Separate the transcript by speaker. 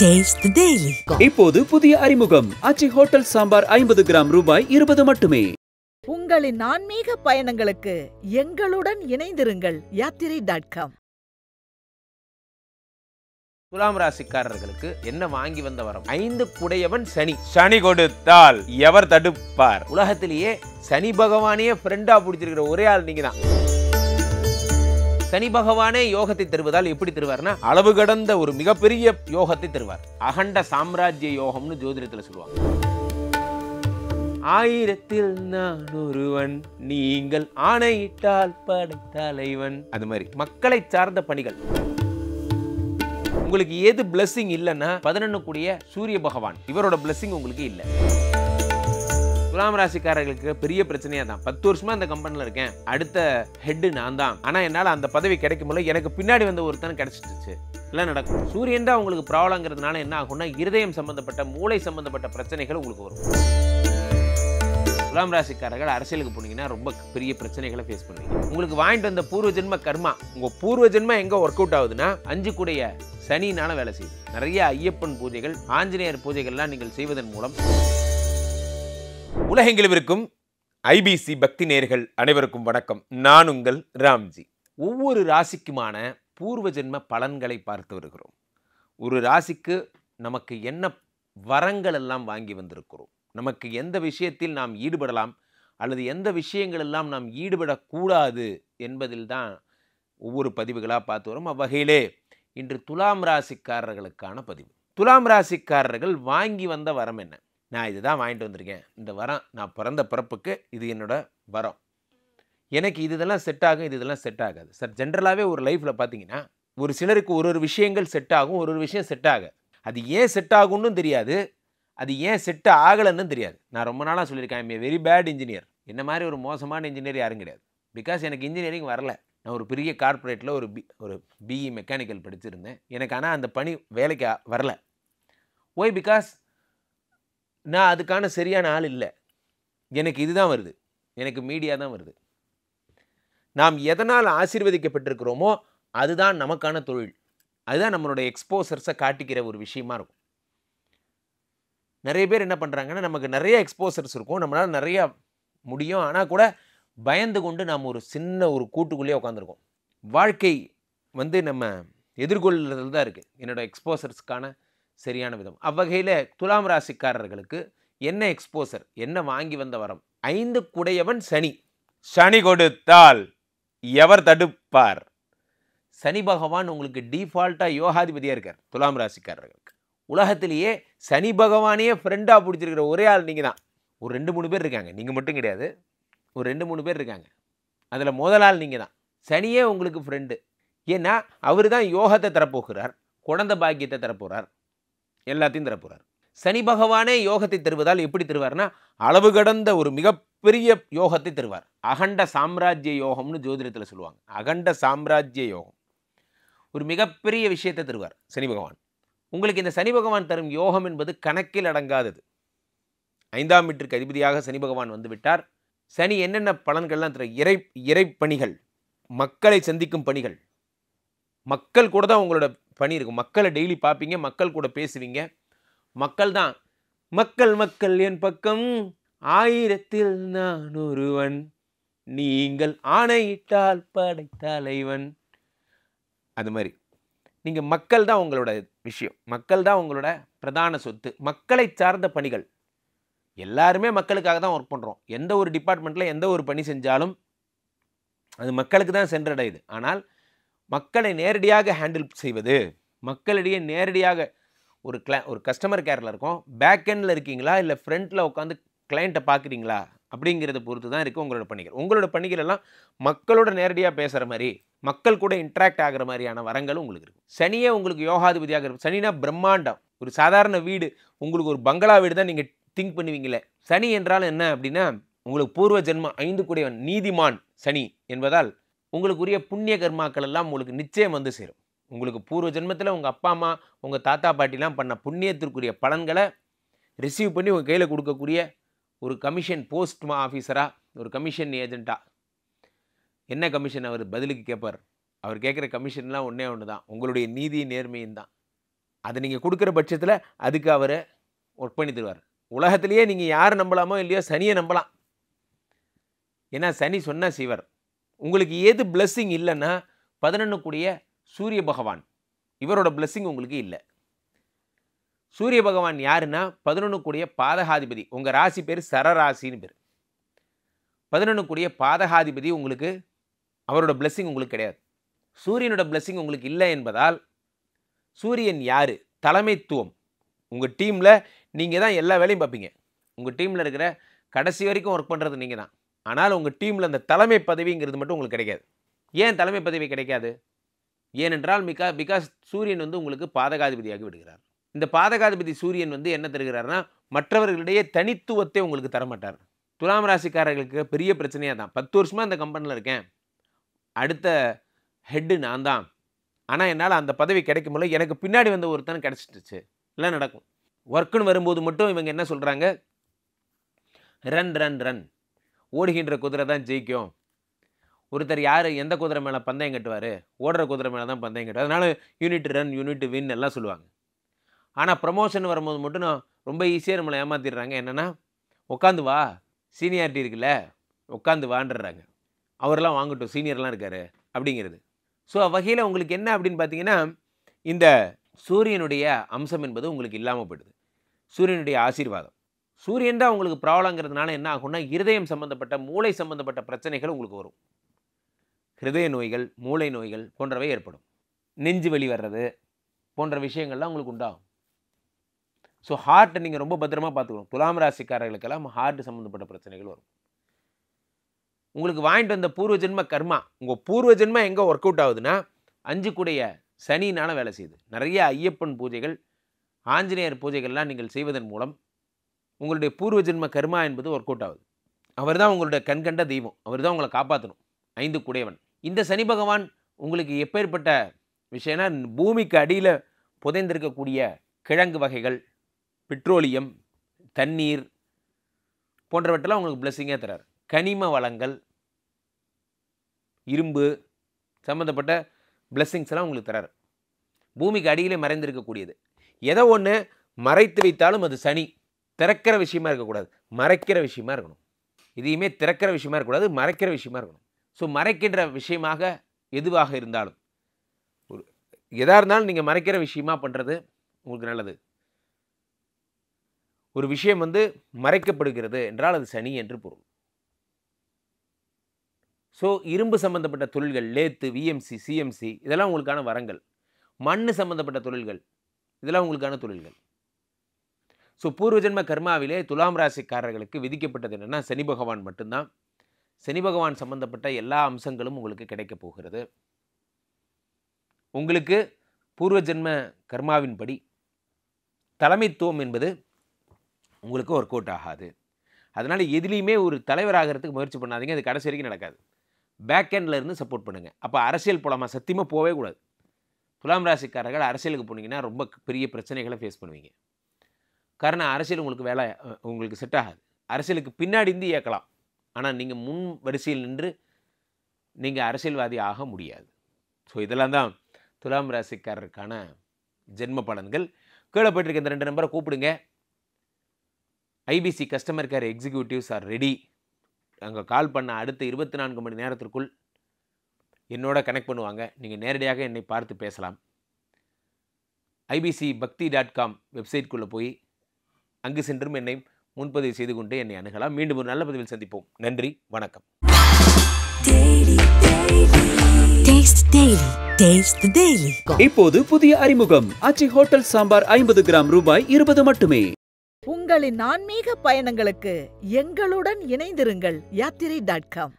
Speaker 1: Taste the Daily.
Speaker 2: இப்போது புதிய அறிமுகம் ஆச்சி ஹோட்டல் சாம்பார் 50 கிராம் ரூபாய் 20 மட்டுமே.
Speaker 3: உங்களின் ஆன்மீக பயணங்களுக்கு எங்களுடன் இணைந்திருங்கள். யாத்திரை.com.
Speaker 4: துலாம் ராசிக்காரர்களுக்கு என்ன வாங்கி வந்த வரம்? 5 குடையவன் சனி. சனி கொடுத்தால் எவர் தடுப்பார்? உலகத்திலேயே சனி பகவானே ஃப்ரெண்டா பிடிச்சிருக்கிற ஒரே ஆள் நீங்க தான். சனி பகவானே யோகத்தை தருவதால் எப்படி தருவார்னா, அளவு கடந்த ஒரு மிகப்பெரிய யோகத்தை தருவார். அகண்ட சாம்ராஜ்ய யோகம்னு ஜோதிடத்துல சொல்லுவாங்க. 1000ல் நான் ஒருவன், நீங்கள் ஆணையிட்டால் படைத்தலைவன். அது மாதிரி மக்களை சார்ந்த பணிகள். உங்களுக்கு எது பிளஸிங் இல்லைன்னா 11 கூடிய சூரிய பகவான், இவரோட பிளஸிங் உங்களுக்கு இல்லை. துலாம் ராசிக்காரர்களுக்கு பெரிய பிரச்சனையா தான். 10 வருஷமா இந்த கம்பெனில இருக்கேன், அடுத்த ஹெட் நான் தான், ஆனா என்னால அந்த பதவி கிடைக்கும் போது எனக்கு பின்னாடி வந்த ஒருத்தன் கிடைச்சிடுச்சு, எல்லாம் நடக்கும். சூரியன் தான் உங்களுக்கு ப்ராப்ளங்கிறதுனால என்ன ஆகும்னா, இருதயம் சம்பந்தப்பட்ட மூளை சம்பந்தப்பட்ட பிரச்சனைகள் உங்களுக்கு வரும். துலாம் ராசிக்காரர்கள் அரசியலுக்கு போனீங்கன்னா ரொம்ப பெரிய பிரச்சனைகளை ஃபேஸ் பண்ணுவீங்க. உங்களுக்கு வாங்கிட்டு வந்த பூர்வ ஜென்ம கர்மா, உங்க பூர்வ ஜென்மம் எங்க ஒர்க் அவுட் ஆகுதுன்னா 5 கூடைய சனினால வேலை செய்யுது. நிறைய ஐயப்பன் பூஜைகள், ஆஞ்சநேயர் பூஜைகள்லாம் நீங்கள் செய்வதன் மூலம். உலகெங்கிலும் இருக்கும் ஐபிசி பக்தி நேயர்கள் அனைவருக்கும் வணக்கம். நான் உங்கள் ராம்ஜி. ஒவ்வொரு ராசிக்குமான பூர்வ ஜென்ம பலன்களை பார்த்து வருகிறோம். ஒரு ராசிக்கு நமக்கு என்ன வரங்கள் எல்லாம் வாங்கி வந்திருக்கிறோம், நமக்கு எந்த விஷயத்தில் நாம் ஈடுபடலாம் அல்லது எந்த விஷயங்கள் எல்லாம் நாம் ஈடுபடக்கூடாது என்பதில் தான் ஒவ்வொரு பதிவுகளாக பார்த்து வரும். அவ்வகையிலே இன்று துலாம் ராசிக்காரர்களுக்கான பதிவு. துலாம் ராசிக்காரர்கள் வாங்கி வந்த வரம் என்ன? நான் இதுதான் வாங்கிட்டு வந்திருக்கேன், இந்த வரம் நான் பிறந்த பிறப்புக்கு இது என்னோட வரம், எனக்கு இதெல்லாம் செட் ஆகும், இதெல்லாம் செட் ஆகாது. சார் ஜென்ரலாகவே ஒரு லைஃப்பில் பார்த்தீங்கன்னா ஒரு சிலருக்கு ஒரு விஷயங்கள் செட் ஆகும், ஒரு விஷயம் செட் ஆகாது. அது ஏன் செட் ஆகும்னு தெரியாது, அது ஏன் செட் ஆகலைன்னு தெரியாது. நான் ரொம்ப நாளாக சொல்லியிருக்கேன், I'm a very bad engineer. என்ன மாதிரி ஒரு மோசமான இன்ஜினியர் யாரும் கிடையாது. பிகாஸ் எனக்கு இன்ஜினியரிங் வரல. நான் ஒரு பெரிய கார்ப்பரேட்டில் ஒரு பிஇ மெக்கானிக்கல் படிச்சிருந்தேன். எனக்கு ஆனால் அந்த பணி வேலைக்கு வரல. ஒய்? பிகாஸ் நான் அதுக்கான சரியான ஆள் இல்லை. எனக்கு இதுதான் வருது, எனக்கு மீடியா தான் வருது. நாம் எதனால் ஆசீர்வதிக்கப்பட்டிருக்கிறோமோ அதுதான் நமக்கான தொழில், அதுதான் நம்மளுடைய எக்ஸ்போசர்ஸை காட்டிக்கிற ஒரு விஷயமா இருக்கும். நிறைய பேர் என்ன பண்ணுறாங்கன்னா, நமக்கு நிறைய எக்ஸ்போசர்ஸ் இருக்கும், நம்மளால் நிறையா முடியும், ஆனால் கூட பயந்து கொண்டு நாம் ஒரு சின்ன ஒரு கூட்டுக்குள்ளேயே உட்காந்துருக்கோம். வாழ்க்கை நம்ம எதிர்கொள்ளுறதுல தான் இருக்குது என்னோட எக்ஸ்போசர்ஸ்க்கான சரியான விதம். அவ்வகையில் துலாம் ராசிக்காரர்களுக்கு என்ன எக்ஸ்போசர், என்ன வாங்கி வந்த வரம்? 5 குடையவன் சனி. சனி கொடுத்தால் எவர் தடுப்பார்? சனி பகவான் உங்களுக்கு டிஃபால்ட்டாக யோகாதிபதியாக இருக்கார். துலாம் ராசிக்காரர்களுக்கு உலகத்திலேயே சனி பகவானையே ஃப்ரெண்டாக பிடிச்சிருக்கிற ஒரே ஆள் நீங்கள் தான். ஒரு 2-3 பேர் இருக்காங்க, நீங்கள் மட்டும் கிடையாது, ஒரு 2-3 பேர் இருக்காங்க. அதில் முதல் ஆள் நீங்கள் தான். சனியே உங்களுக்கு ஃப்ரெண்டு. ஏன்னா அவர் தான் யோகத்தை தரப்போகிறார், குழந்தை பாக்கியத்தை தரப்போகிறார், எல்லாத்தையும் தரப்போகிறார். சனி பகவானே யோகத்தை தருவதால் எப்படி தருவார்னா, அளவு கடந்த ஒரு மிகப்பெரிய யோகத்தை தருவார். அகண்ட சாம்ராஜ்ய யோகம்னு ஜோதிடத்தில் சொல்லுவாங்க. அகண்ட சாம்ராஜ்ய யோகம், ஒரு மிகப்பெரிய விஷயத்தை தருவார் சனி பகவான். உங்களுக்கு இந்த சனி பகவான் தரும் யோகம் என்பது கணக்கில் அடங்காதது. 5ஆம் வீட்டிற்கு அதிபதியாக சனி பகவான் வந்து விட்டார். சனி என்னென்ன பலன்கள்லாம் தர? இறைப்பணிகள், மக்களை சந்திக்கும் பணிகள். மக்கள் கூட தான் உங்களோட பணி இருக்கும். மக்களை டெய்லி பார்ப்பீங்க, மக்கள் கூட பேசுவீங்க. மக்கள் தான் மக்கள் என் பக்கம், 1000ல் நான் ஒருவன், நீங்கள் ஆணையிட்டால் படைத்தலைவன். அது மாதிரி நீங்கள் மக்கள் தான் உங்களோட விஷயம், மக்கள் தான் உங்களோட பிரதான சொத்து. மக்களை சார்ந்த பணிகள் எல்லாருமே மக்களுக்காக தான் ஒர்க் பண்ணுறோம். எந்த ஒரு டிபார்ட்மெண்ட்டில் எந்த ஒரு பணி செஞ்சாலும் அது மக்களுக்கு தான் சென்றடையுது. ஆனால் மக்களை நேரடியாக ஹேண்டில் செய்வது, மக்களிடையே நேரடியாக ஒரு கஸ்டமர் கேரில் இருக்கோம், பேக் எண்டில் இருக்கீங்களா இல்லை ஃப்ரண்ட்டில் உட்காந்து கிளைண்ட்டை பார்க்குறீங்களா அப்படிங்கிறத பொறுத்து தான் இருக்குது உங்களோட பணிகள். உங்களோட பணிகள் எல்லாம் மக்களோட நேரடியாக பேசுகிற மாதிரி, மக்கள் கூட இன்ட்ராக்ட் ஆகிற மாதிரியான வரங்களும் உங்களுக்கு இருக்கும். சனியே உங்களுக்கு யோகாதிபதியாக இருக்கும். சனினா பிரம்மாண்டம். ஒரு சாதாரண வீடு, உங்களுக்கு ஒரு பங்களா வீடு தான் நீங்கள் திங்க் பண்ணுவீங்களே. சனி என்றால் என்ன அப்படின்னா, உங்களுக்கு பூர்வ ஜென்மம் 5 கூடியவன் நீதிமான் சனி என்பதால் உங்களுக்குரிய புண்ணிய கர்மாக்கள் எல்லாம் உங்களுக்கு நிச்சயம் வந்து சேரும். உங்களுக்கு பூர்வ ஜென்மத்தில் உங்கள் அப்பா அம்மா, உங்கள் தாத்தா பாட்டிலாம் பண்ண புண்ணியத்திற்குரிய பலன்களை ரிசீவ் பண்ணி உங்கள் கையில் கொடுக்கக்கூடிய ஒரு கமிஷன் போஸ்ட் ஆஃபீஸராக, ஒரு கமிஷன் ஏஜெண்ட்டாக. என்ன கமிஷன் அவர் பதிலுக்கு கேட்பார்? அவர் கேட்குற கமிஷன்லாம் ஒன்றே ஒன்று தான், உங்களுடைய நீதி நேர்மையும் தான். அதை நீங்கள் கொடுக்குற பட்சத்தில் அதுக்கு அவர் ஒர்க் பண்ணி தருவார். உலகத்திலேயே நீங்கள் யார் நம்பலாமோ இல்லையோ சனியை நம்பலாம். ஏன்னா சனி சொன்னால் செய்வார். உங்களுக்கு எது பிளஸ்ஸிங் இல்லைன்னா 11 கூடிய சூரிய பகவான், இவரோட பிளஸ்ஸிங் உங்களுக்கு இல்லை. சூரிய பகவான் யாருன்னா 11 கூடிய பாதகாதிபதி. உங்கள் ராசி பேர் சரராசின்னு பேர். 11 கூடிய பாதகாதிபதி உங்களுக்கு, அவரோட பிளஸ்ஸிங் உங்களுக்கு கிடையாது. சூரியனோட பிளஸ்ஸிங் உங்களுக்கு இல்லை என்பதால் சூரியன் யார்? தலைமைத்துவம். உங்கள் டீமில் நீங்கள் தான் எல்லா வேலையும் பார்ப்பீங்க. உங்கள் டீமில் இருக்கிற கடைசி வரைக்கும் ஒர்க் பண்ணுறது நீங்கள் தான். ஆனால் உங்கள் டீமில் அந்த தலைமை பதவிங்கிறது மட்டும் உங்களுக்கு கிடைக்காது. ஏன் தலைமை பதவி கிடைக்காது? ஏனென்றால் பிகாஸ் சூரியன் வந்து உங்களுக்கு பாதகாதிபதியாகி விடுகிறார். இந்த பாதகாதிபதி சூரியன் வந்து என்ன தருகிறார்னா, மற்றவர்களிடையே தனித்துவத்தை உங்களுக்கு தரமாட்டார். துலாம் ராசிக்காரர்களுக்கு பெரிய பிரச்சனையாக தான். 10 வருஷமாக இந்த கம்பெனியில் இருக்கேன், அடுத்த ஹெட்டு நான் தான், ஆனால் என்னால் அந்த பதவி கிடைக்கும் போது எனக்கு பின்னாடி வந்த ஒருத்தன் கிடச்சிட்டுச்சு, எல்லாம் நடக்கும். ஒர்க்குன்னு வரும்போது மட்டும் இவங்க என்ன சொல்கிறாங்க, ரன் ரன் ரன், ஓடுகின்ற குதிரை தான் ஜெயிக்கும். ஒருத்தர் யார் எந்த குதிரை மேலே பந்தயம் கட்டுவார்? ஓடுற குதிரை மேலே தான் பந்தயம் கட்டுவார். அதனால் யூனிட் ரன், யூனிட் வின் எல்லாம் சொல்லுவாங்க. ஆனால் ப்ரமோஷன் வரும்போது மட்டும் நான் ரொம்ப ஈஸியாக நம்மளை ஏமாற்றிடுறாங்க. என்னென்னா, உட்காந்து வா, சீனியாரிட்டி இருக்குல்ல, உட்காந்து வாண்டுறாங்க. அவரெல்லாம் வாங்கட்டும், சீனியர்லாம் இருக்கார் அப்படிங்கிறது. ஸோ வகையில் உங்களுக்கு என்ன அப்படின்னு பார்த்தீங்கன்னா, இந்த சூரியனுடைய அம்சம் என்பது உங்களுக்கு இல்லாமல் போயிடுது. சூரியனுடைய ஆசீர்வாதம். சூரியன் தான் உங்களுக்கு ப்ராப்ளங்கிறதுனால என்ன ஆகும்னா, இருதயம் சம்பந்தப்பட்ட, மூளை சம்பந்தப்பட்ட பிரச்சனைகள் உங்களுக்கு வரும். ஹிருதய நோய்கள், மூளை நோய்கள் போன்றவை ஏற்படும். நெஞ்சு வலி வர்றது போன்ற விஷயங்கள்லாம் உங்களுக்கு உண்டாகும். ஸோ ஹார்ட்டை நீங்கள் ரொம்ப பத்திரமா பார்த்துக்கணும். துலாம் ராசிக்காரர்களுக்கெல்லாம் ஹார்ட் சம்மந்தப்பட்ட பிரச்சனைகள் வரும். உங்களுக்கு வாங்கிட்டு வந்த பூர்வ ஜென்ம கர்மா, உங்கள் பூர்வ ஜென்மம் எங்கே ஒர்க் அவுட் ஆகுதுன்னா 5 கூடைய சனினால வேலை செய்யுது. நிறைய ஐயப்பன் பூஜைகள், ஆஞ்சநேயர் பூஜைகள்லாம் நீங்கள் செய்வதன் மூலம் உங்களுடைய பூர்வ ஜென்ம கர்மா என்பது ஒர்க் அவுட் ஆகுது. அவர் தான் உங்களுடைய கண்கண்ட தெய்வம். அவர் தான் உங்களை காப்பாற்றணும். 5 கூடையவன். இந்த சனி பகவான் உங்களுக்கு எப்பேற்பட்ட விஷயம்னா, பூமிக்கு அடியில் புதைந்திருக்கக்கூடிய கிழங்கு வகைகள், பெட்ரோலியம், தண்ணீர் போன்றவற்றெல்லாம் உங்களுக்கு பிளஸ்ஸிங்காக தரார். கனிம வளங்கள், இரும்பு சம்மந்தப்பட்ட பிளஸ்ஸிங்ஸ் எல்லாம் உங்களுக்கு தரார். பூமிக்கு அடியிலே மறைந்திருக்கக்கூடியது. எதை ஒன்று மறைத்து வைத்தாலும் அது சனி. திறக்கிற விஷயமா இருக்கக்கூடாது, மறைக்கிற விஷயமா இருக்கணும். இதையுமே திறக்கிற விஷயமா இருக்கக்கூடாது, மறைக்கிற விஷயமா இருக்கணும். ஸோ மறைக்கின்ற விஷயமாக எதுவாக இருந்தாலும், எதாக இருந்தாலும் நீங்கள் மறைக்கிற விஷயமா பண்ணுறது உங்களுக்கு நல்லது. ஒரு விஷயம் வந்து மறைக்கப்படுகிறது என்றால் அது சனி என்று பொருள். ஸோ இரும்பு சம்பந்தப்பட்ட தொழில்கள், லேத்து, விஎம்சி, சிஎம்சி இதெல்லாம் உங்களுக்கான வரங்கள். மண் சம்பந்தப்பட்ட தொழில்கள் இதெல்லாம் உங்களுக்கான தொழில்கள். ஸோ பூர்வ ஜென்ம கர்மாவிலே துலாம் ராசிக்காரர்களுக்கு விதிக்கப்பட்டது என்னென்னா, சனி பகவான் மட்டும்தான். சனி பகவான் சம்பந்தப்பட்ட எல்லா அம்சங்களும் உங்களுக்கு கிடைக்கப் போகிறது. உங்களுக்கு பூர்வ ஜென்ம கர்மாவின்படி தலைமைத்துவம் என்பது உங்களுக்கு ஒர்க் அவுட் ஆகாது. அதனால் எதுலேயுமே ஒரு தலைவராகிறதுக்கு முயற்சி பண்ணாதீங்க. அது கடைசி வரைக்கும் நடக்காது. பேக் எண்டில் இருந்து சப்போர்ட் பண்ணுங்கள். அப்போ அரசியல் போலாமா? சத்தியமாக போகவே கூடாது. துலாம் ராசிக்காரர்கள் அரசியலுக்கு போனீங்கன்னா ரொம்ப பெரிய பிரச்சனைகளை ஃபேஸ் பண்ணுவீங்க. காரணம், அரசியல் உங்களுக்கு வேலை உங்களுக்கு செட் ஆகாது. அரசியலுக்கு பின்னாடி இருந்து இயக்கலாம், ஆனால் நீங்கள் முன் வரிசையில் நின்று நீங்கள் அரசியல்வாதி ஆக முடியாது. ஸோ இதெல்லாம் தான் துலாம் ராசிக்காரருக்கான ஜென்ம பலன்கள். கீழே போய்ட்டுருக்க இந்த 2 நம்பரை கூப்பிடுங்க. IBC customer care executives are ready. அங்கே கால் பண்ண அடுத்த 24 மணி நேரத்திற்குள் என்னோட கனெக்ட் பண்ணுவாங்க. நீங்கள் நேரடியாக என்னை பார்த்து பேசலாம். ibcbakti.com வெப்சைட்குள்ளே போய் அங்கு சென்றும் என்னை முன்பதிவு செய்து கொண்டு என்னை அணுகலாம். மீண்டும் ஒரு நல்ல பதிவில் சந்திப்போம். நன்றி, வணக்கம்.
Speaker 2: இப்போது புதிய அறிமுகம் ஆச்சி ஹோட்டல் சாம்பார் 50 கிராம் ரூபாய் 20 மட்டுமே.
Speaker 3: உங்களின் ஆன்மீக பயணங்களுக்கு எங்களுடன் இணைந்திருங்கள். யாத்திரை.com